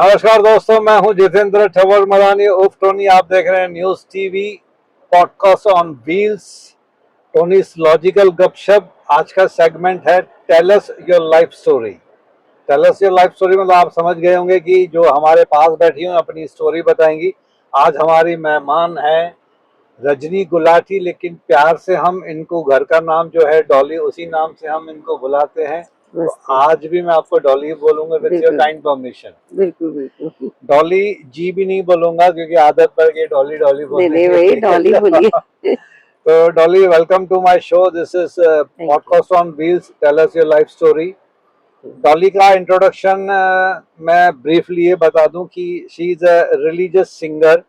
नमस्कार दोस्तों, मैं हूं जितेंद्र ठवर मरानी उर्फ टोनी। आप देख रहे हैं news TV podcast on wheels, Tony's logical गपशप। आज का सेगमेंट है tell us your life story. Tell us your life story मतलब आप समझ गए होंगे कि जो हमारे पास बैठी हुई अपनी स्टोरी बताएंगी। आज हमारी मेहमान है रजनी गुलाटी, लेकिन प्यार से हम इनको, घर का नाम जो है डॉली, उसी नाम से हम इनको बुलाते हैं। तो आज भी मैं आपको डॉली बोलूंगा विद योर काइंड परमिशन। बिल्कुल बिल्कुल। डॉली जी भी नहीं बोलूंगा क्योंकि आदत पड़ गई डॉली डॉली बोलने नहीं वही डॉली बोलिए। तो Dolly, welcome to my show. This is podcast on wheels, tell us your life story. Dolly का इंट्रोडक्शन मैं ब्रीफली ये बता दूं कि she is a religious singer.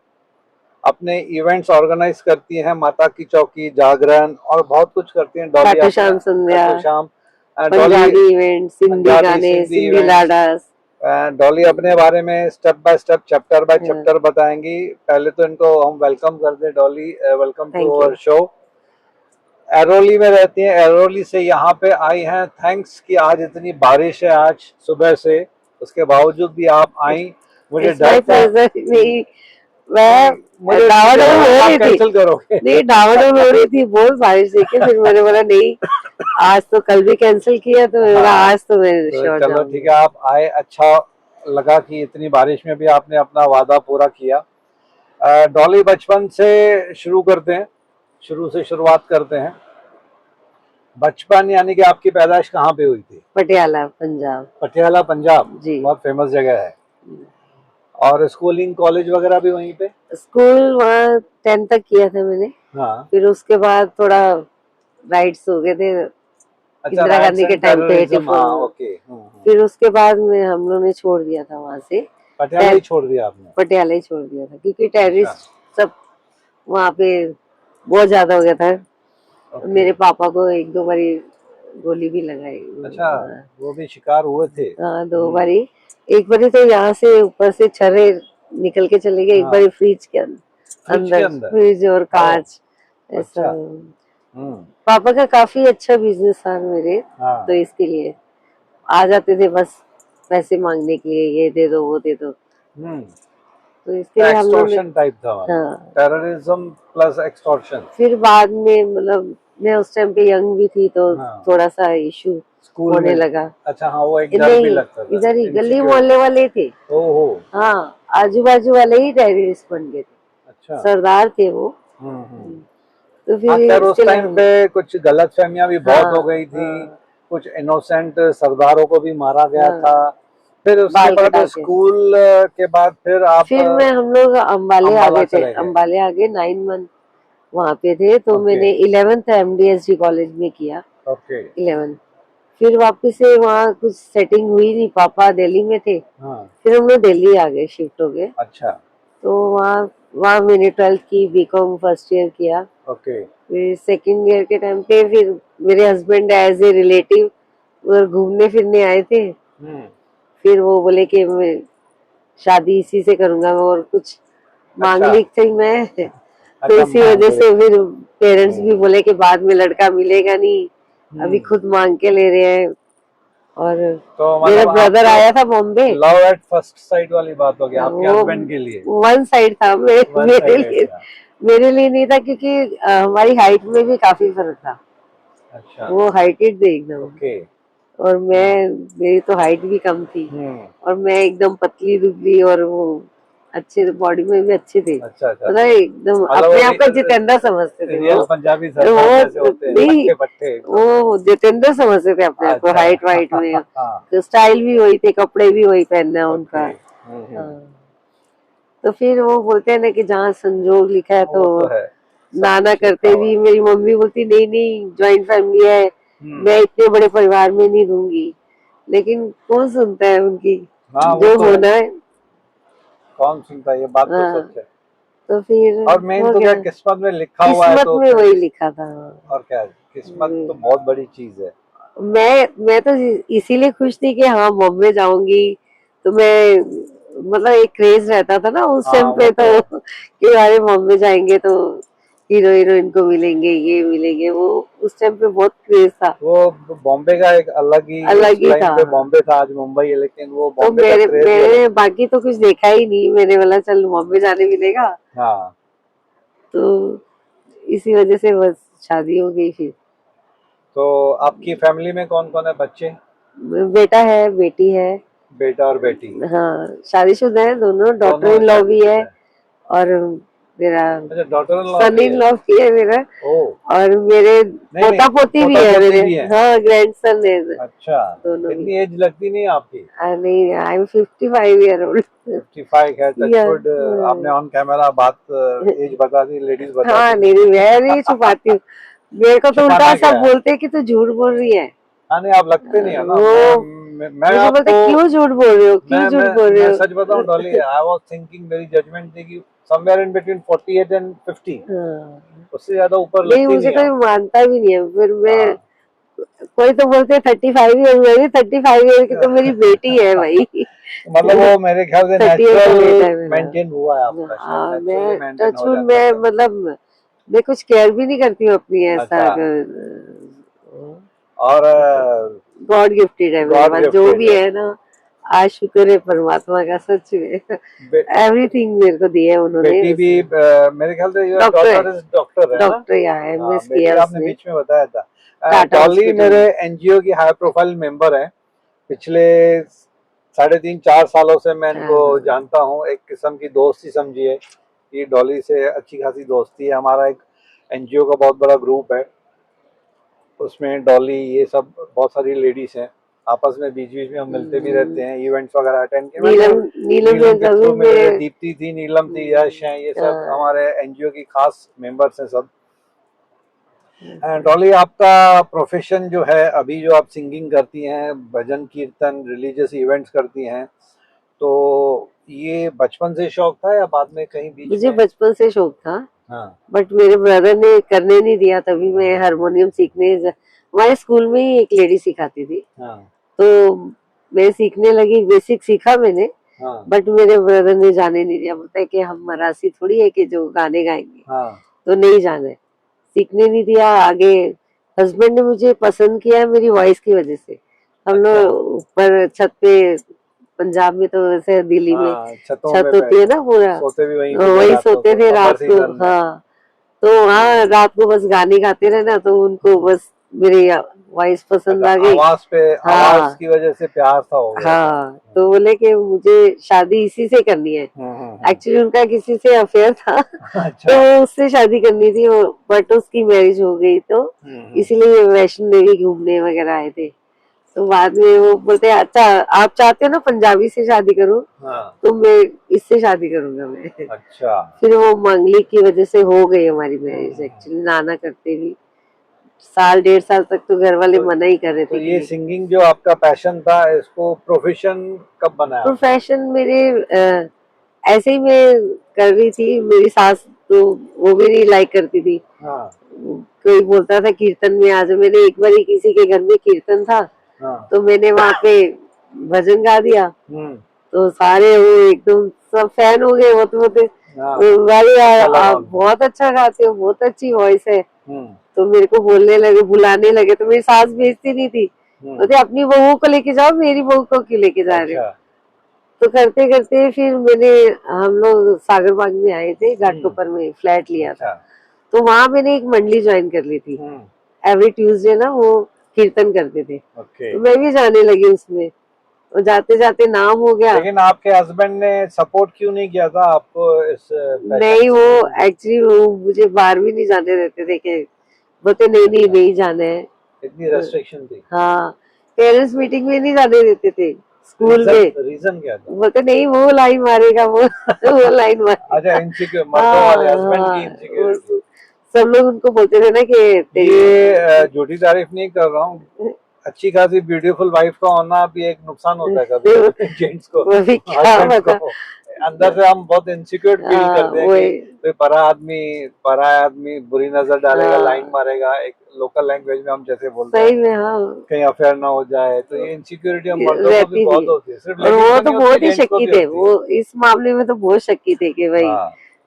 अपने इवेंट्स ऑर्गेनाइज करती हैं, माता की चौकी, जागरण और बहुत कुछ करती हैं डॉली। खाटू श्याम संध्या, शाम पंजाबी इवेंट, सिंधी गाने, सिंधी लाडास। डॉली अपने बारे में step by step, chapter by chapter बताएंगी। पहले तो इनको हम वेलकम कर दें। Dolly, welcome to our show. Airoli में रहती हैं, एरोली से यहाँ पे आई हैं। थैंक्स कि आज इतनी बारिश है आज सुबह से, उसके बावजूद भी आप आई। मुझे डर था मैं डावाडोल हो रही थी, कैंसिल करोगे? नहीं डावाडोल हो रही थी बहुत बारिश देखे, फिर मैंने बोला नहीं आज तो, कल भी कैंसिल किया तो मैंने बोला आज तो मैं श्योर। चलो ठीक है, आप आए, अच्छा लगा कि इतनी बारिश में भी आपने अपना वादा पूरा किया। डॉली, बचपन से शुरू करते हैं, शुरू से शुरुआत करते हैं। बचपन यानी कि आपकी पैदाइश कहाँ पे हुई थी? पटियाला पंजाब। पटियाला पंजाब जी, बहुत फेमस जगह है। और स्कूलिंग कॉलेज वगैरह भी वहीं पे? स्कूल वहाँ 10 तक किया था मैंने। हाँ। फिर उसके बाद थोड़ा राइट्स हो गए थे, इंदिरा गांधी के टाइम पे 84। फिर उसके बाद में हम लोग ने छोड़ दिया था वहाँ से। पटियाला ही छोड़ दिया आपने? पटियाला ही छोड़ दिया था क्योंकि टेररिस्ट सब वहाँ पे बहुत ज्यादा हो गया था। मेरे पापा को 1-2 बारी गोली भी लगाई। अच्छा, वो भी शिकार हुए थे? हाँ, 2 बारी। एक बारी तो यहाँ से ऊपर से छर्रे निकल के चले गए, एक बारी फ्रिज के अंदर फ्रिज और कांच ऐसा। पापा का काफी अच्छा बिजनेस था मेरे। तो इसके लिए आ जाते थे बस पैसे मांगने के लिए, ये दे दो वो दे दो। तो इसके लिए हम लोग टाइप था। हाँ, टेररिज्म प्लस एक्सटॉर्शन। फिर बाद में मतलब मैं उस टाइम पे यंग भी थी तो थोड़ा सा इशू होने लगा। अच्छा, हाँ, वो एक डर भी लगता था। इधर ही गली मोहल्ले वाले थे। ओहो। हाँ, आजू बाजू वाले ही टेररिस्ट बन गए थे। अच्छा। सरदार थे वो। तो फिर उस टाइम पे कुछ गलतफहमियां भी बहुत हो गई थी। कुछ इनोसेंट सरदारों को भी मारा गया था। फिर उसके बाद स्कूल के बाद फिर हम लोग अम्बाले आ गए थे। अम्बाले आ गए, 9 मंथ वहाँ पे थे। तो मैंने 11th MDSG कॉलेज में किया। 11th फिर वापस से वहाँ कुछ सेटिंग हुई नहीं, पापा दिल्ली में थे। फिर हम लोग दिल्ली आ गए, शिफ्ट हो गए। अच्छा। तो वहाँ मैंने 12th की, बीकॉम फर्स्ट ईयर किया। फिर सेकंड ईयर के टाइम पे फिर मेरे हस्बैंड एज ए रिलेटिव उधर घूमने फिरने आए थे। फिर वो बोले कि मैं शादी इसी से करूंगा, और कुछ मांगलिक थी मैं। तो इसी वजह से फिर पेरेंट्स भी बोले कि बाद में लड़का मिलेगा नहीं, अभी खुद मांग के ले रहे हैं। और तो मेरा ब्रदर आया था Bombay. Love at first sight वाली बात हो गई आपके हस्बैंड के लिए? 1 साइड था मेरे लिए। मेरे लिए नहीं था क्योंकि हमारी हाइट में भी काफी फर्क था। अच्छा। वो हाइटेड थे एकदम। और मेरी तो हाइट भी कम थी। और मैं एकदम पतली दुबली, और वो अच्छे बॉडी में भी अच्छे थे। अच्छा। मतलब एकदम अपने आप का जितेंद्र समझते थे। रियल पंजाबी वो जितेंद्र समझते थे अपने आप को, हाइट वाइट में। तो स्टाइल भी वही थे, कपड़े भी वही पहनना उनका। तो फिर वो बोलते हैं ना कि जहाँ संजोग लिखा है तो नाना करते भी। मेरी मम्मी बोलती नहीं नहीं, ज्वाइंट फैमिली है, मैं इतने बड़े परिवार में नहीं दूंगी। लेकिन कौन सुनता है उनकी? जो होना है कौन सुनता है, ये बात तो सच है। तो फिर और मेन तो क्या किस्मत में लिखा हुआ है, किस्मत में वही लिखा था। और क्या, किस्मत तो बहुत बड़ी चीज है। मैं तो इसीलिए खुश थी कि हाँ बॉम्बे जाऊंगी। तो मैं मतलब एक क्रेज रहता था ना उस टाइम पे, तो कि अरे बॉम्बे जाएंगे तो हीरो हीरोइन को मिलेंगे, ये मिलेंगे, वो उस टाइम पे बहुत क्रेज था। वो बॉम्बे का एक अलग ही था। पे बॉम्बे था, आज मुंबई है, लेकिन वो तो बॉम्बे का क्रेज मैंने बाकी तो कुछ देखा ही नहीं, मैंने बोला चल बॉम्बे जाने मिलेगा। हाँ, तो इसी वजह से बस शादी हो गई फिर। तो आपकी फैमिली में कौन कौन है? बच्चे? बेटा है, बेटी है। बेटा और बेटी? हाँ, शादीशुदा है दोनों। डॉटर इन लॉ भी है और मेरा अच्छा, daughter in law son in law भी है मेरा। और मेरे पोता पोती भी है मेरे। हाँ, ग्रैंड सन है। अच्छा, दोनों इतनी एज लगती नहीं आपकी? नहीं, आई एम 55 ईयर ओल्ड। 55 है, टच वुड। आपने ऑन कैमरा बात एज बता दी, लेडीज बता दी। हाँ, नहीं मैं नहीं छुपाती हूँ। मेरे को तो उल्टा सब बोलते हैं कि तू झूठ बोल रही है। हाँ, नहीं आप लगते नहीं है ना। मैं मुझे बोलते क्यों झूठ बोल रहे हो, क्यों झूठ बोल रहे हो। सच बताऊं डॉली, आई वाज थिंकिंग, मेरी जजमेंट थी कि समवेयर इन बिटवीन 48 एंड 50, उससे ज्यादा ऊपर लगती नहीं। मुझे कोई मानता भी नहीं है। फिर मैं कोई तो बोलते हैं 35 ईयर हुए, 35 ईयर की तो मेरी बेटी है भाई। मतलब वो मेरे ख्याल से नेचुरल मेंटेन हुआ है आपका। हाँ, मैं टचवुड में मतलब मैं कुछ केयर भी नहीं करती हूँ अपनी ऐसा। और गॉड गिफ्टेड है मेरे पास जो भी है ना। आज शुक्र है परमात्मा का, सच में एवरीथिंग मेरे को दिया है उन्होंने। बेटी भी मेरे ख्याल से डॉक्टर है। डॉक्टर यहाँ है, मिस किया आपने बीच में बताया था। डॉली मेरे एनजीओ की हाई प्रोफाइल मेंबर है। पिछले 3.5-4 सालों से मैं इनको जानता हूँ। एक किस्म की दोस्ती समझिए, ये डॉली से अच्छी खासी दोस्ती है। हमारा एक एनजीओ का बहुत बड़ा ग्रुप है, उसमें डॉली ये सब बहुत सारी लेडीज हैं। आपस में बीच बीच में हम मिलते भी रहते हैं, इवेंट्स वगैरह अटेंड किए। नीलम मेरे दीप्ति थी, नीलम थी, यश हैं, ये सब हमारे एनजीओ की खास मेंबर्स हैं सब। डॉली, आपका प्रोफेशन जो है अभी, जो आप सिंगिंग करती हैं, भजन कीर्तन रिलीजियस इवेंट्स करती हैं, तो ये बचपन से शौक था या बाद में कहीं बीच? मुझे बचपन से शौक था। हाँ। बट मेरे ब्रदर ने करने नहीं दिया, तभी मैं हारमोनियम सीखने हमारे स्कूल में ही एक लेडी सिखाती थी। हाँ। तो मैं सीखने लगी, बेसिक सीखा मैंने। हाँ। बट मेरे ब्रदर ने जाने नहीं दिया, बोलता है कि हम मरासी थोड़ी है कि जो गाने गाएंगे। हाँ। तो नहीं जाने, सीखने नहीं दिया आगे। हस्बैंड ने मुझे पसंद किया मेरी वॉइस की वजह से। हम लोग ऊपर छत पे, पंजाब में तो वैसे दिल्ली में छत होती है ना, पूरा सोते भी वही सोते थे रात को। हाँ, तो वहाँ रात को बस गाने गाते रहे ना, तो उनको बस मेरी वॉइस पसंद आ गई। आवाज पे, आवाज की वजह से प्यार था हो गया। हाँ, तो बोले कि मुझे शादी इसी से करनी है। एक्चुअली उनका किसी से अफेयर था। अच्छा। तो उससे शादी करनी थी, बट उसकी मैरिज हो गई, तो इसीलिए वैष्णो देवी घूमने वगैरह आए थे। तो बाद में वो बोलते हैं अच्छा आप चाहते हो ना पंजाबी से शादी करूं? हाँ। तो मैं इससे शादी करूंगा मैं। अच्छा। फिर वो मंगली की वजह से हो गई हमारी मैरिज। एक्चुअली नाना करते भी 1.5 साल तक तो घर वाले मना ही कर रहे थे। तो ये सिंगिंग जो आपका पैशन था, इसको प्रोफेशन कब बनाया? प्रोफेशन मेरे ऐसे ही मैं कर रही थी। मेरी सास तो वो भी नहीं लाइक करती थी। हाँ। कोई बोलता था कीर्तन में आ जाओ। मैंने एक बार किसी के घर में कीर्तन था। हाँ। तो मैंने वहाँ पे भजन गा दिया। तो सारे वो एकदम सब फैन हो गए, वो तो आप बहुत अच्छा गाते हो, बहुत अच्छी वॉइस है। तो मेरे को बोलने लगे, बुलाने लगे। तो मेरी सास भेजती नहीं थी, तो अपनी बहू को लेके जाओ, मेरी बहू को क्यों लेके जा रहे हो? तो करते करते फिर हम लोग सागरबाग में आए थे, घाटकोपर में फ्लैट लिया था। तो वहाँ मैंने एक मंडली ज्वाइन कर ली थी। एवरी ट्यूसडे ना वो कीर्तन करते थे। तो मैं भी जाने लगी उसमें, और जाते जाते नाम हो गया। लेकिन आपके हस्बैंड ने सपोर्ट क्यों नहीं किया था आपको इस? नहीं, वो एक्चुअली वो मुझे बाहर भी नहीं जाने देते थे, कि बोलते नहीं जाना है। इतनी रेस्ट्रिक्शन थी? हाँ, पेरेंट्स मीटिंग में नहीं जाने देते थे स्कूल में। रीजन क्या था? बोलते नहीं वो लाइन मारेगा, वो लाइन मारेगा। अच्छा, इनसिक्योर, मर्दों वाले, हस्बैंड की इनसिक्योरिटी। सब लोग उनको बोलते थे ना कि ये झूठी तारीफ नहीं कर रहा हूँ, अच्छी खासी ब्यूटीफुल वाइफ का होना भी एक नुकसान होता है कभी जेंट्स को। अंदर से हम बहुत इनसिक्योर फील करते हैं कि कोई पराया आदमी बुरी नजर डालेगा, लाइन मारेगा। एक लोकल लैंग्वेज में हम जैसे बोलते हैं, कहीं अफेयर ना हो जाए, तो ये इनसिक्योरिटी हम मर्दों को भी बहुत होती है। सिर्फ वो तो बहुत ही शक्की थे, वो इस मामले में तो बहुत शक्की थे कि भाई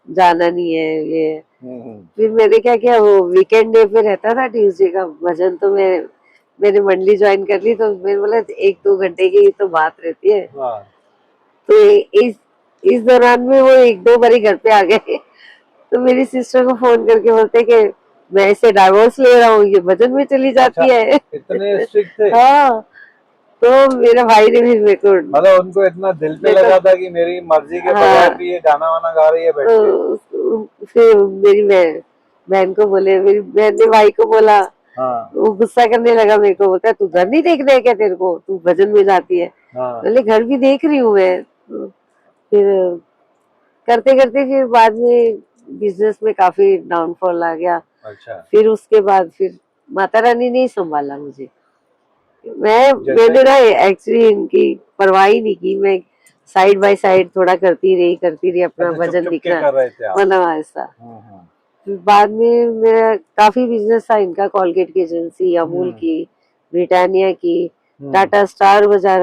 जाना नहीं है ये। फिर मैंने क्या किया, वो वीकेंड डे पे रहता था ट्यूसडे का भजन, तो मैंने मंडली ज्वाइन कर ली। तो मैंने बोला 1-2 घंटे की तो बात रहती है। तो इस दौरान में वो 1-2 बारी घर पे आ गए। तो मेरी सिस्टर को फोन करके बोलते कि मैं इसे डाइवोर्स ले रहा हूँ, ये भजन में चली जाती है। इतने स्ट्रिक्ट थे? हाँ। तो मेरा भाई ने भी मेरे को, मतलब उनको इतना दिल पे लगा था कि मेरी मर्जी के बगैर भी ये गाना वाना गा रही है बैठ के। फिर मेरी बहन को बोले, मेरी बहन ने भाई को बोला। वो गुस्सा करने लगा मेरे को, बोलता है तू घर नहीं देखना है क्या तेरे को, तू भजन में जाती है। बोले घर भी देख रही हूँ मैं। तो फिर करते करते फिर बाद में बिजनेस में काफी डाउनफॉल आ गया। अच्छा। फिर उसके बाद फिर माता रानी ने ही संभाला मुझे। मैंने ना एक्चुअली इनकी परवाह ही नहीं की, मैं साइड बाय साइड थोड़ा करती रही अपना भजन दिखना मतलब ऐसा। फिर बाद में मेरा काफी बिजनेस था इनका, कोलगेट की एजेंसी, अमूल की, ब्रिटानिया की, टाटा स्टार बाजार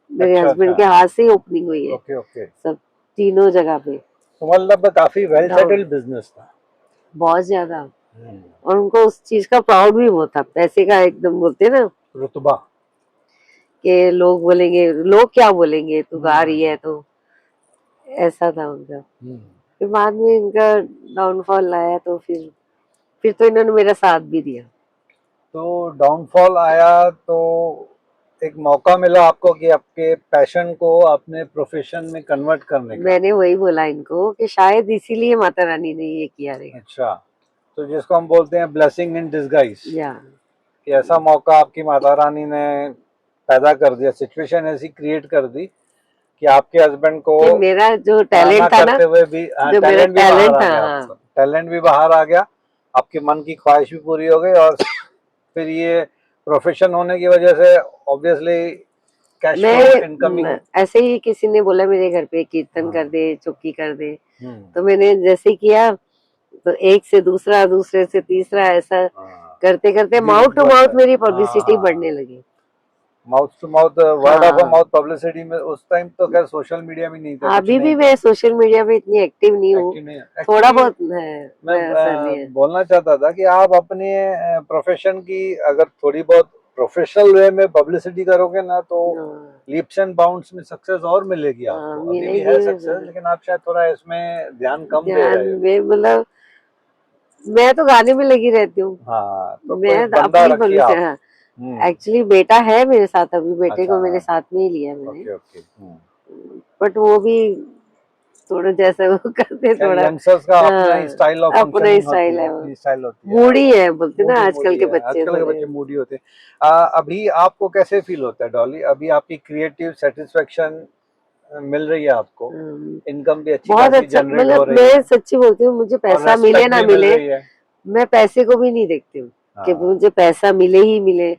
मेरे हस्बैंड के हाथ से ही ओपनिंग हुई है। सब तीनों जगह पे। तो मतलब काफी वेल सेटल्ड बिजनेस था, बहुत ज्यादा। और उनको उस चीज का प्राउड भी बहुत था, पैसे का एकदम बोलते ना रुतबा, कि लोग बोलेंगे, लोग क्या बोलेंगे तू गा रही है, तो ऐसा था उनका। फिर बाद में इनका डाउनफॉल आया, तो फिर तो इन्होंने मेरा साथ भी दिया। तो डाउनफॉल आया तो एक मौका मिला आपको कि आपके पैशन को अपने प्रोफेशन में कन्वर्ट करने का। मैंने वही बोला इनको कि शायद इसीलिए माता रानी ने ये किया रहेगा। अच्छा, तो जिसको हम बोलते हैं ब्लेसिंग इन डिस्गाइज, कि ऐसा मौका आपकी माता रानी ने पैदा कर दिया, सिचुएशन ऐसी क्रिएट कर दी कि आपके हस्बैंड को कि मेरा जो टैलेंट था ना, हुए भी टैलेंट भी बाहर आ गया, आपके मन की ख्वाहिश भी पूरी हो गई, और फिर ये प्रोफेशन होने की वजह से ऑब्वियसली कैश फ्लो इनकमिंग। ऐसे ही किसी ने बोला मेरे घर पे कीर्तन कर दे, चौकी कर दे, तो मैंने जैसे किया, तो एक से दूसरा, दूसरे से तीसरा, ऐसा करते करते माउथ टू माउथ मेरी पब्लिसिटी बढ़ने लगी। Mouth to mouth, word of mouth publicity में उस टाइम तो खैर सोशल मीडिया में नहीं था। अभी भी मैं सोशल मीडिया पे इतनी एक्टिव नहीं हूँ, थोड़ा बहुत है। मैं बोलना चाहता था कि आप अपने प्रोफेशन की अगर थोड़ी बहुत प्रोफेशनल वे में पब्लिसिटी करोगे ना, तो लीप्स एंड बाउंड्स में सक्सेस और मिलेगी आपको। अभी भी है सक्सेस, लेकिन आप शायद थोड़ा इसमें ध्यान कम दे रहे हो। मतलब मैं तो गाने में लगी रहती हूँ। तो मैं अपनी एक्चुअली बेटा है मेरे साथ, अभी बेटे को मेरे साथ में ही लिया मैंने। बट वो भी थोड़ा जैसा वो करते, थोड़ा यंगस्टर्स का अपना स्टाइल ऑफ अपना स्टाइल है, मूडी है बोलते ना, आजकल के बच्चे मूडी होते हैं। अभी आपको कैसे फील होता है डॉली? अभी आपकी क्रिएटिव सेटिस्फेक्शन मिल रही है आपको, इनकम भी अच्छी बहुत अच्छा। मतलब मैं सच्ची बोलती हूँ, मुझे पैसा मिले ना मिले, मैं पैसे को भी नहीं देखती हूँ कि मुझे पैसा मिले ही मिले।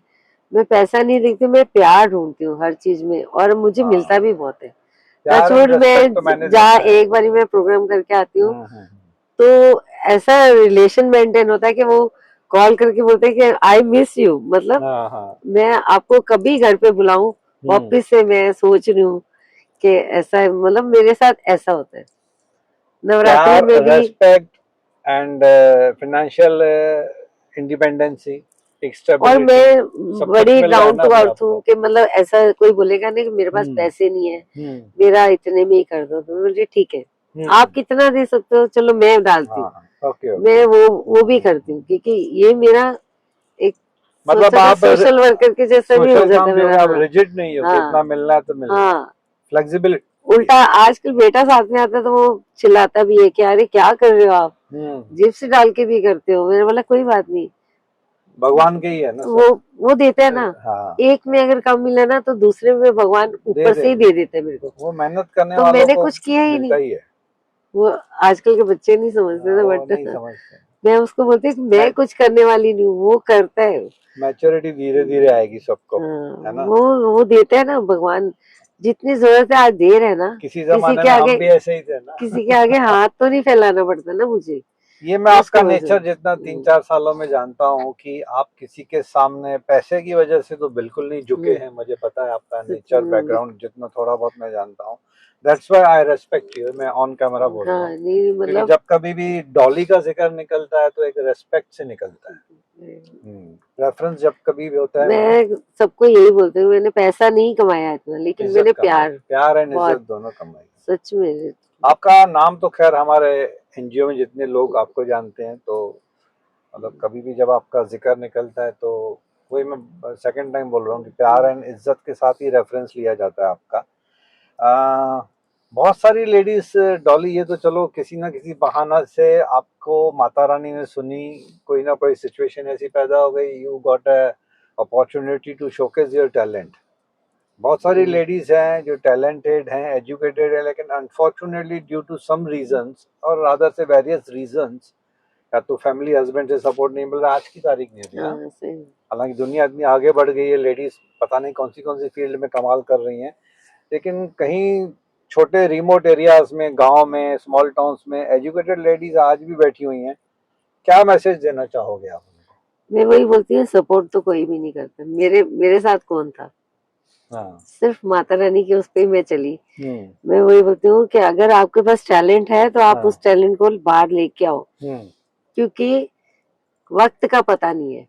मैं पैसा नहीं देखती, मैं प्यार ढूंढती हूँ हर चीज में, और मुझे मिलता भी बहुत है। मैं जहाँ एक बारी मैं प्रोग्राम करके आती हूँ, तो ऐसा रिलेशन मेंटेन होता है कि वो कॉल करके बोलते हैं कि आई मिस यू, मतलब मैं आपको कभी घर पे बुलाऊं, वापिस से मैं सोच रही हूँ कि ऐसा, मतलब मेरे साथ ऐसा होता है। नवरात्रि में भी रेस्पेक्ट एंड फाइनेंशियल इंडिपेंडेंसी, और मैं बड़ी डाउन टू अर्थ हूँ कि मतलब ऐसा कोई बोलेगा नहीं कि मेरे पास पैसे नहीं है, मेरा इतने में ही कर दो, तो मुझे ठीक है, आप कितना दे सकते हो, चलो मैं डालती हूँ। मैं वो भी करती हूँ, क्योंकि ये मेरा एक मतलब आप सोशल वर्कर के जैसा भी हो जाता है मेरा। रिजिड नहीं हो, जितना मिलना है तो मिलना, फ्लेक्सिबिलिटी। उल्टा आजकल बेटा साथ में आता है तो वो चिल्लाता भी है कि अरे क्या कर रहे हो आप, जिप से डाल के भी करते हो। मैंने बोला कोई बात नहीं, भगवान के ही है ना, वो देते हैं ना। एक में अगर कम मिला ना, तो दूसरे में भगवान ऊपर से ही दे देते हैं मेरे को। वो मेहनत करने तो मैंने कुछ किया ही नहीं। वो आजकल के बच्चे नहीं समझते ना, बट मैं उसको बोलती हूँ मैं कुछ करने वाली नहीं हूँ, वो करता है। मैच्योरिटी धीरे धीरे आएगी सबको, है ना। वो देते हैं ना भगवान, जितनी जरूरत है आज दे रहे हैं ना। किसी के आगे किसी के आगे हाथ तो नहीं फैलाना पड़ता ना मुझे, ये मैं उसकी आपका वजह से। नेचर जितना 3-4 सालों में जानता हूँ कि आप किसी के सामने पैसे की वजह से तो बिल्कुल नहीं झुके हैं। मुझे पता है आपका नेचर बैकग्राउंड जितना थोड़ा बहुत मैं जानता हूँ। That's why I respect you. मैं ऑन कैमरा बोल रहा हाँ हूँ नहीं क्योंकि मतलब जब कभी भी डॉली का जिक्र निकलता है तो एक रेस्पेक्ट से निकलता है। रेफरेंस जब कभी भी होता है ना, मैं सबको यही बोलती हूँ, मैंने पैसा नहीं कमाया इतना, लेकिन इज्जत मैंने कमाई, प्यार एंड बहुत इज्जत दोनों कमाई। सच में। आपका नाम तो खैर हमारे एनजीओ में जितने लोग आपको जानते हैं, तो मतलब कभी भी जब आपका जिक्र निकलता है तो वही मैं सेकंड टाइम बोल रहा हूँ कि प्यार एंड इज्जत के साथ ही रेफरेंस लिया जाता है आपका। बहुत सारी लेडीज डॉली, ये तो चलो किसी ना किसी बहाना से आपको माता रानी ने सुनी, कोई ना कोई सिचुएशन ऐसी पैदा हो गई, you got a opportunity to showcase your talent. बहुत सारी लेडीज हैं जो टैलेंटेड हैं, एजुकेटेड हैं, लेकिन unfortunately due to some reasons और रादर से वेरियस रीजंस, या तो फैमिली हस्बैंड से सपोर्ट नहीं मिल रहा, आज की तारीख नहीं है। हाँ, सही। हालांकि दुनिया इतनी आगे बढ़ गई है, लेडीज पता नहीं कौन सी फील्ड में कमाल कर रही हैं, लेकिन कहीं छोटे रिमोट एरियाज में, गांव में, स्मॉल टाउन्स में एजुकेटेड लेडीज आज भी बैठी हुई हैं। क्या मैसेज देना चाहोगे आप उनको? मैं वही बोलती हूँ, सपोर्ट तो कोई भी नहीं करता। मेरे साथ कौन था? हाँ। सिर्फ माता रानी के उस पे ही मैं चली। मैं वही बोलती हूँ कि अगर आपके पास टैलेंट है तो आप उस टैलेंट को बाहर लेके आओ, क्योंकि वक्त का पता नहीं है,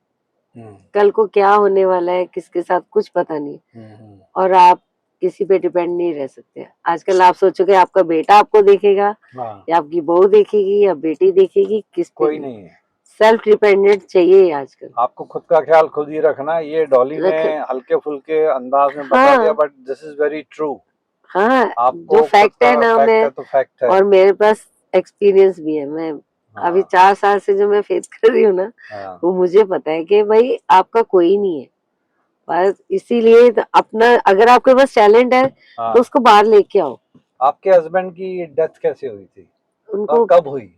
कल को क्या होने वाला है, किसके साथ कुछ पता नहीं। और आप किसी पे डिपेंड नहीं रह सकते। आजकल आप सोचोगे आपका बेटा आपको देखेगा, या आपकी बहू देखेगी, या बेटी देखेगी, किस पे कोई नहीं है। सेल्फ डिपेंडेंट चाहिए आजकल। आपको खुद का ख्याल खुद ही रखना। ये डॉली ने हल्के फुल्के अंदाज में बता दिया, but this is very true. हाँ, जो फैक्ट है ना, मैं तो फैक्ट है। और मेरे पास एक्सपीरियंस भी है। मैं अभी 4 साल से जो मैं फेस कर रही हूँ ना, वो मुझे पता है कि भाई आपका कोई नहीं है। बस इसीलिए तो अपना, अगर आपके पास टैलेंट है तो उसको बाहर लेके आओ। आपके हस्बैंड की डेथ कैसे हुई थी? उनको कब हुई?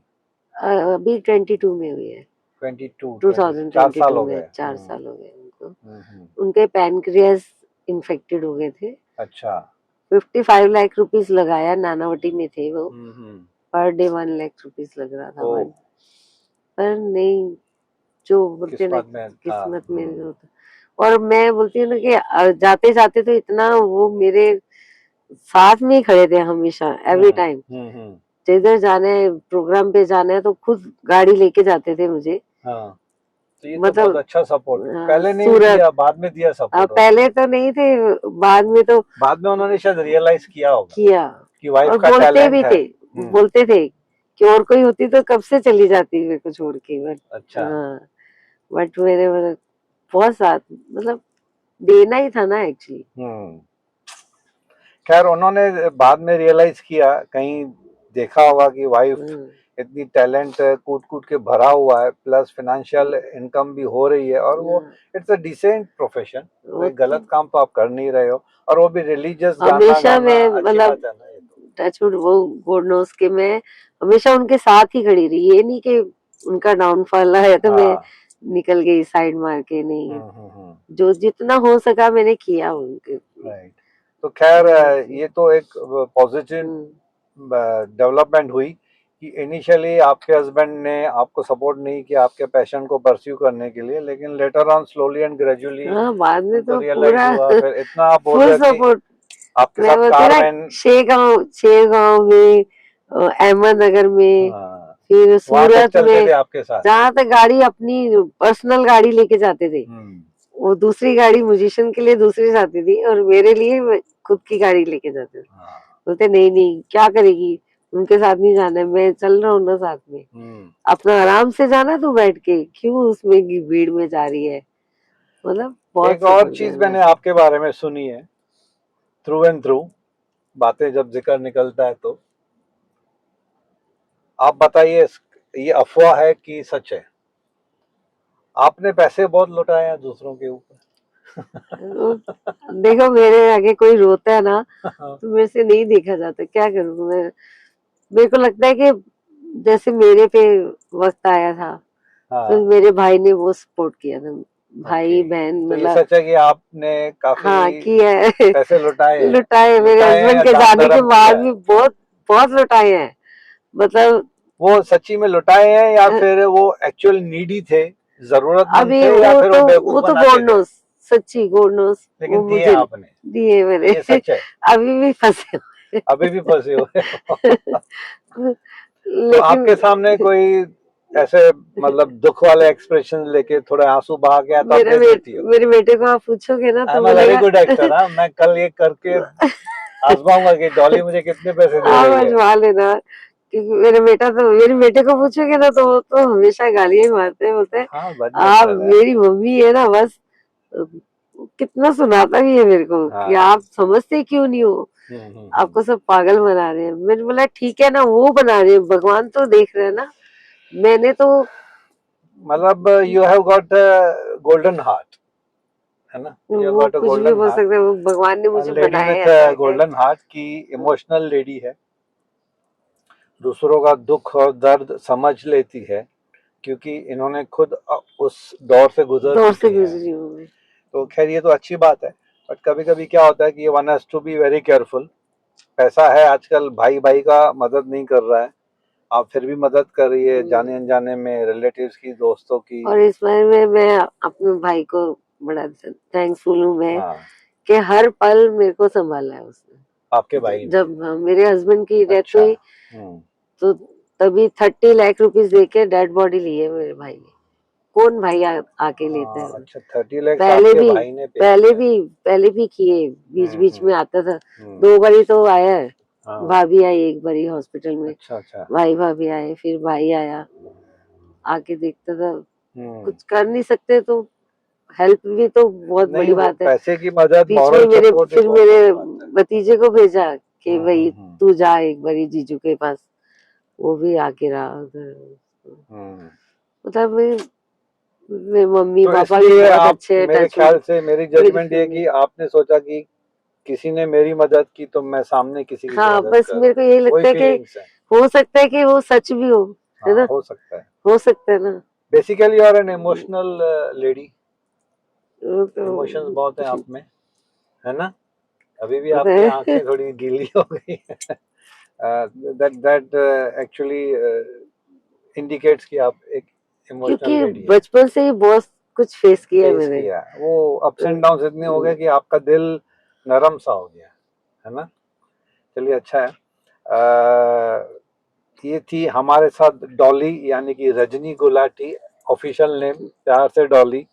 अभी 22 में हुई है। 2022 में 4 साल हो गए उनको। उनके पैनक्रियास इन्फेक्टेड हो गए थे। अच्छा। 55 लाख रुपीस लगाया, नानावटी में थे वो। पर डे 1 लाख रुपीस लग रहा था, पर नहीं, जो बोलते ना किस्मत में होता। और मैं बोलती हूँ ना कि जाते जाते तो इतना वो मेरे साथ में ही खड़े थे हमेशा, एवरी टाइम। जिधर जाना है, प्रोग्राम पे जाना है, तो खुद गाड़ी लेके जाते थे मुझे। तो ये मतलब तो बहुत अच्छा सपोर्ट। पहले नहीं दिया, बाद में दिया सपोर्ट? पहले तो नहीं थे, बाद में उन्होंने शायद रियलाइज किया होगा कि वाइफ और का बोलते टैलेंट भी है। थे, बोलते थे कि और कोई होती तो कब से चली जाती मेरे को छोड़ के। बट अच्छा। बट मेरे बहुत साथ, मतलब देना ही था ना एक्चुअली। खैर उन्होंने बाद में रियलाइज किया, कहीं देखा होगा कि वाइफ इतनी टैलेंट कूट कूट के भरा हुआ है, प्लस फाइनेंशियल इनकम भी हो रही है, और वो इट्स अ डिसेंट प्रोफेशन। कोई गलत काम तो आप कर नहीं रहे हो, और वो भी रिलीजियस गाना हमेशा मैं, मतलब टचवुड, वो गॉड नोस के मैं हमेशा उनके साथ ही खड़ी रही। ये नहीं कि उनका डाउनफॉल है तो मैं निकल गई साइड मार के, नहीं। जो जितना हो सका मैंने किया उनके। तो खैर ये तो एक पॉजिटिव डेवलपमेंट हुई कि इनिशियली आपके हस्बैंड ने आपको सपोर्ट नहीं किया आपके पैशन को परस्यू करने के लिए, लेकिन later on slowly and gradually बाद में तो रियलाइज हुआ। फिर इतना आप बोल फुल रहे सपोर्ट आपके साथ कारमैन शेरगांव में, अहमदनगर में, फिर सूरत में, आपके साथ जहाँ तक गाड़ी अपनी पर्सनल गाड़ी लेके जाते थे। वो दूसरी गाड़ी म्यूजिशियन के लिए दूसरी जाती थी, और मेरे लिए खुद की गाड़ी लेके जाते थे। बोलते नहीं नहीं, क्या करेगी, उनके साथ नहीं जाना है, मैं चल रहा हूँ ना साथ में, अपना आराम से जाना, तू बैठ के क्यों उसमें भीड़ में जा रही है। मतलब बहुत एक और चीज मैंने आपके बारे में सुनी है, थ्रू एंड थ्रू बातें जब जिक्र निकलता है तो आप बताइए, ये अफवाह है कि सच है? आपने पैसे बहुत लुटाए हैं दूसरों के ऊपर। देखो, मेरे आगे कोई रोता है ना तो मेरे से नहीं देखा जाता, क्या करूँ मैं। मेरे को लगता है कि जैसे मेरे पे वक्त आया था, तो मेरे भाई ने वो सपोर्ट किया था, भाई बहन, तो मतलब सच है कि आपने काफी किया है। पैसे लुटाए लुटाए मेरे हस्बैंड के जाने के बाद भी बहुत बहुत लुटाए हैं। मतलब वो सच्ची में लुटाए हैं या फिर वो एक्चुअल नीडी थे, जरूरतमंद अभी थे, या फिर वो वो बेवकूफ तो बनाते गॉड थे? नोस, सच्ची गॉड नोस, वो लेकिन दिए मुझे आपने, दिए मैंने। ये सच है, अभी भी फंसे हुए। अभी भी फंसे हुए तो लेकिन आपके सामने कोई ऐसे मतलब दुख वाले एक्सप्रेशन लेके थोड़े आंसू बहा के तो आप दे देती हो? मेरे बेटे को आप पूछोगे ना आई तो एम अ वेरी बोलेगा गुड एक्टर। हाँ, मैं कल ये करके आजमाऊंगा कि डॉली मुझे कितने पैसे दे आप रही है। आजमा लेना, क्योंकि मेरे बेटे को पूछोगे ना तो वो तो हमेशा गालियां ही मारते हैं, बोलते हैं हाँ, बड़ी आप अच्छा है। मेरी मम्मी है ना, बस कितना सुनाता भी है मेरे को कि हाँ। आप समझते क्यों नहीं हो, आपको सब पागल बना रहे हैं। मैंने बोला ठीक है ना, वो बना रहे हैं, भगवान तो देख रहे हैं ना। मैंने तो मतलब you have got golden heart, है ना? यू हैव वो गॉट अ कुछ भी गोल्डन बोल हार्ट, सकते हैं, वो भगवान ने मुझे लेडी बनाया विथ ऐसा है। गोल्डन हार्ट की इमोशनल लेडी है, दूसरों का दुख और दर्द समझ लेती है, क्योंकि इन्होंने खुद उस दौर से गुजर दौर से चुकी हैं। गुजरी हूँ मैं। तो खैर ये तो अच्छी बात है, बट कभी कभी क्या होता है कि one has to be very careful. पैसा है आजकल, भाई भाई का मदद नहीं कर रहा है, आप फिर भी मदद कर रही है जाने अनजाने में, रिलेटिव्स की, दोस्तों की। और इस बारे में मैं अपने भाई को बड़ा थैंकफुल हूँ मैं, हाँ, कि हर पल मेरे को संभाला है उसने। आपके भाई ने? जब मेरे हस्बैंड की डेथ अच्छा। हुई तो तभी 30 लाख रुपीस देके डेड बॉडी ली है मेरे भाई ने। कौन भाई आके लेता है? अच्छा, 30 लाख पहले आपके भी भाई ने पे किया? पहले भी किए, बीच बीच में आता था। हम्म, 2 बारी तो आया है, हाँ, भाभी आई एक बारी हॉस्पिटल में, अच्छा अच्छा। भाई भाभी आए, फिर भाई आया, आके देखता था। हम्म, कुछ कर नहीं सकते तो हेल्प भी तो बहुत नहीं बड़ी वो बात है। पैसे की मदद, बीच में मॉरल सपोर्ट फिर बहुत मेरे बड़ी बात है। भतीजे को भेजा कि भाई हम्म, तू जा एक बारी जीजू के पास, वो भी आके रहा उधर। हम्म। मतलब मेरे मम्मी तो पापा भी इसलिए बहुत आप, अच्छे हैं, मेरे टचवुड। ख्याल से मेरी मेरी जजमेंट ये फैमिली, कि आपने सोचा कि किसी ने मेरी मदद की तो मैं सामने किसी की हाँ मदद बस करूं, मेरे को यही वही लगता है कि फीलिंग्स है। हो सकता है कि वो सच भी हो, है हाँ, ना, हो सकता है। हो सकता है ना। Basically you are an emotional lady, वो इमोशंस बहुत हैं तो आप में, है ना? अभी भी आपकी आंखें थोड़ी गीली हो गई हैं। दैट एक्चुअली इंडिकेट्स कि आप एक इमोशनल क्योंकि लेडी है। बचपन से ही बहुत कुछ फेस किया है फेस मैंने। किया है, वो अप्स एंड डाउन इतने हो गए कि आपका दिल नरम सा हो गया, है ना? चलिए, अच्छा है। ये थी हमारे साथ डॉली, यानी कि रजनी गुलाटी, ऑफिशियल नेम प्यार से डॉली।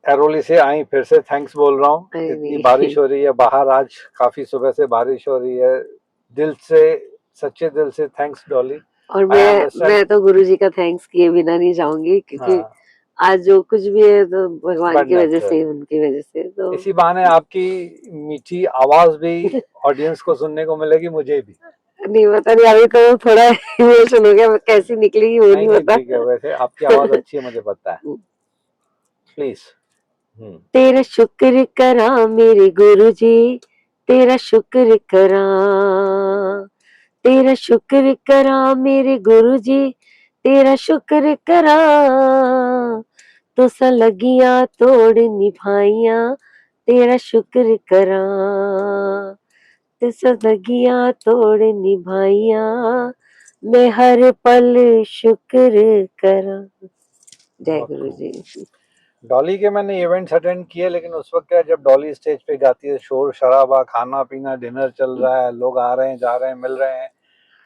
एरोली से आई, फिर से थैंक्स बोल रहा हूँ। अरे इतनी नहीं बारिश हो रही है बाहर, आज काफी सुबह से बारिश हो रही है। दिल से, सच्चे दिल से थैंक्स डॉली। और आई अंडरस्टैंड। मैं तो गुरुजी का थैंक्स किए बिना नहीं जाऊंगी, क्योंकि हाँ, आज जो कुछ भी है तो भगवान बट की वजह नेचुरल, से, उनकी वजह से। तो इसी बहाने आपकी मीठी आवाज भी ऑडियंस को सुनने को मिलेगी, मुझे भी। नहीं पता नहीं, अभी तो थोड़ा इमोशन हो गया, कैसी निकलेगी वो नहीं नहीं नहीं, पता। ठीक है, वैसे आपकी आवाज अच्छी है, मुझे पता है। प्लीज। तेरा शुक्र करा मेरे गुरुजी, तेरा शुक्र करा, तेरा शुक्र करा मेरे गुरुजी, तेरा शुक्र करा, तुसा लगियां तोड़ निभाइयां, तेरा शुक्र करा, तुसा लगियां तोड़ निभाइयां, मैं हर पल शुक्र करा। जय बहुत गुरु खूब। जी। डॉली के मैंने इवेंट्स अटेंड किए, लेकिन उस वक्त क्या, जब डॉली स्टेज पे गाती है, शोर शराबा, खाना पीना, डिनर चल रहा है, लोग आ रहे हैं, जा रहे हैं, मिल रहे हैं।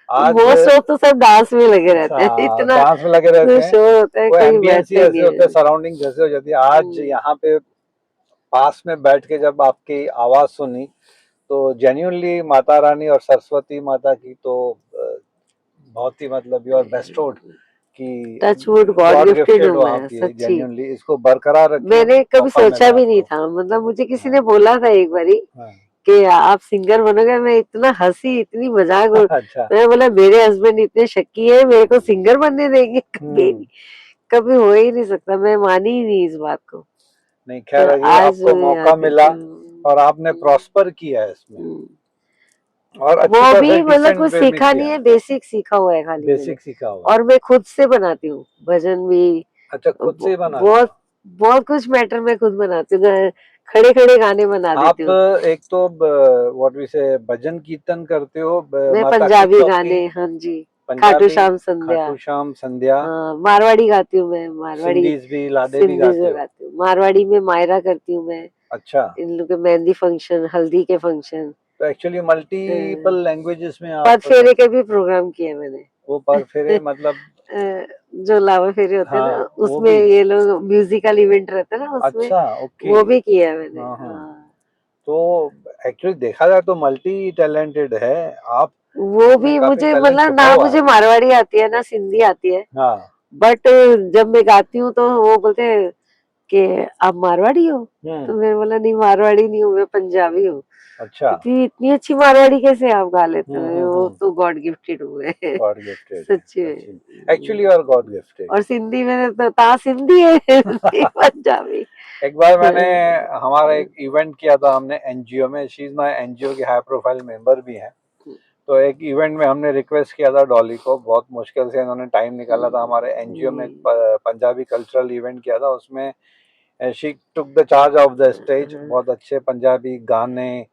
आज मोस्ट ऑफ तो सब डांस में लगे रहते हैं, इतना डांस में लगे रहते इतना हैं, शोर होता है, वो कोई एम्बियंस ही बैठता ही ऐसे नहीं होते हैं, है। सराउंडिंग जैसे हो जाती है। आज यहाँ पे पास में बैठ के जब आपकी आवाज सुनी, तो जेन्युइनली माता रानी और सरस्वती माता की तो बहुत ही, मतलब यू आर बेस्टोड कि touchwood god god gifted gifted हूँ हो मैं, आप, ये सच्ची। जेन्युइनली इसको बरकरार रखिए, मैंने कभी मौका सोचा मिला भी नहीं आपको। था, मतलब मुझे किसी हाँ, ने बोला था एक बारी हाँ, कि आप सिंगर बनोगे, मैं इतना हंसी, इतनी मजाक अच्छा। मैंने बोला मेरे हस्बैंड इतने शक्की है, मेरे को सिंगर बनने देंगे? कभी नहीं, कभी हो ही नहीं सकता, मैं मानी ही नहीं इस बात को। नहीं, तो खैर अभी आज आपको मैं मौका आके मिला और आपने प्रॉस्पर किया है इसमें, और अच्छी वो भी खासी मतलब डिसेंट कुछ वे में सीखा नहीं किया, है, बेसिक सीखा हुआ है खाली मैंने। बेसिक सीखा हुआ है। और मैं खुद से बनाती हूँ भजन भी, अच्छा, खुद से ही बनाते बहुत हो? बहुत कुछ मैटर मैं खुद बनाती हूँ। खड़े खड़े गाने बना आप देती हूँ। एक तो व्हाट वी से भजन कीर्तन करते हो, मैं माता की पंजाबी चौकी, गाने, हाँ जी, खाटू पंजाबी, श्याम संध्या, खाटू श्याम संध्या, हाँ, मारवाड़ी गाती हूँ मैं, मारवाड़ी सिंधीज भी, लाडे भी सिंधी गाते जो हो? गाती हूँ, मारवाड़ी में मायरा करती हूँ मैं, अच्छा, इन लोग के मेहंदी फंक्शन, हल्दी के फंक्शन, तो एक्चुअली मल्टीपल लैंग्वेजेस में आप पर फेरे के भी प्रोग्राम किए मैंने। वो पर फेरे मतलब, अ, जो लावा फेरे होते हैं हाँ ना, वो उसमें भी, ये लोग म्यूजिकल इवेंट रहता है ना, उसमें अच्छा ओके, वो भी किया है मैंने, हाँ हाँ, हाँ। तो एक्चुअली देखा जाए तो मल्टी टैलेंटेड है आप, वो इसमें भी काफी मुझे टैलेंट मतलब छुपा ना हुआ मुझे है। मारवाड़ी आती है ना सिंधी आती है, हाँ, बट जब मैं गाती हूँ तो वो बोलते हैं कि आप मारवाड़ी हो, तो मैं बोला नहीं मारवाड़ी नहीं हूँ, मैं पंजाबी हूँ। अच्छा, इतनी इतनी अच्छी मारवाड़ी कैसे आप गा लेते हो, वो हम्म, तो गॉड गिफ्टेड हुए हैं। गॉड गिफ्टेड है सच्ची में। सच्ची, एक्चुअली और गॉड गिफ्टेड। और सिंधी में तो ता सिंधी है सिंधी पंजाबी। एक बार मैंने हमारा एक इवेंट किया था हमने एनजीओ में, शी इज माय एनजीओ की हाई प्रोफाइल मेंबर भी हैं, तो एक इवेंट में हमने रिक्वेस्ट किया था डॉली को, बहुत मुश्किल से इन्होंने टाइम निकाला था, हमारे एनजीओ में पंजाबी कल्चरल इवेंट किया था, उसमें she took the charge of the stage, बहुत अच्छे पंजाबी गाने,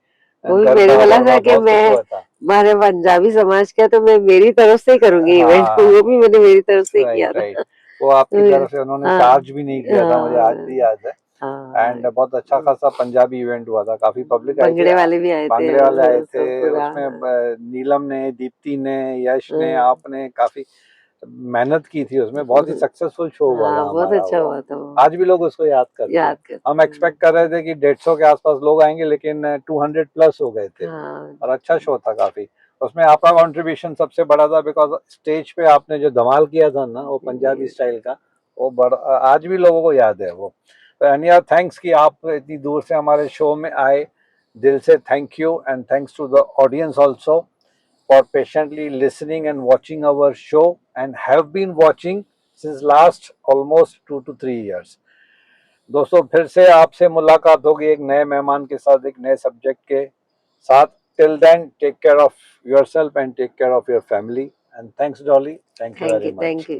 वही मेरे गरबा बोला था वरबा कि बहुत कुछ मैं हुआ था। हमारे पंजाबी समाज का तो मैं मेरी तरफ से ही करूंगी इवेंट, हाँ, वो भी मैंने मेरी तरफ से किया राइट राइट, था। वो आपकी तो, तरफ से उन्होंने हाँ चार्ज भी नहीं किया था, मुझे आज भी हाँ याद है। हाँ, एंड बहुत अच्छा खासा पंजाबी इवेंट हुआ था, काफी पब्लिक आई थी, भंगड़े वाले भी आए थे, भांगड़े वाले आए थे, सब पूरा, उसमें नीलम ने, दीप्ति ने, यश ने, हाँ आपने काफी मेहनत की थी उसमें, बहुत ही सक्सेसफुल शो हुआ था हाँ, बहुत हमारा अच्छा वो, हुआ था वो, आज भी लोग उसको याद करते हैं। याद करते हम हैं। एक्सपेक्ट कर रहे थे कि 150 के आसपास लोग आएंगे, लेकिन 200 प्लस हो गए थे, हाँ और अच्छा शो था काफी, उसमें आपका कंट्रीब्यूशन सबसे बड़ा था, बिकॉज स्टेज पे आपने जो धमाल किया था ना वो पंजाबी स्टाइल का, वो बड़ा आज भी लोगों को याद है वो। तो अनिया, थैंक्स कि आप इतनी दूर से हमारे शो में आए, दिल से thank you, and thanks to the audience also for patiently listening and watching our show, and have been watching since last almost 2 to 3 years. दोस्तों, फिर से आपसे मुलाकात होगी एक नए मेहमान के साथ, एक नए सब्जेक्ट के साथ। Till then, take care of yourself and take care of your family, and thanks Dolly, thank you very much. Thank you.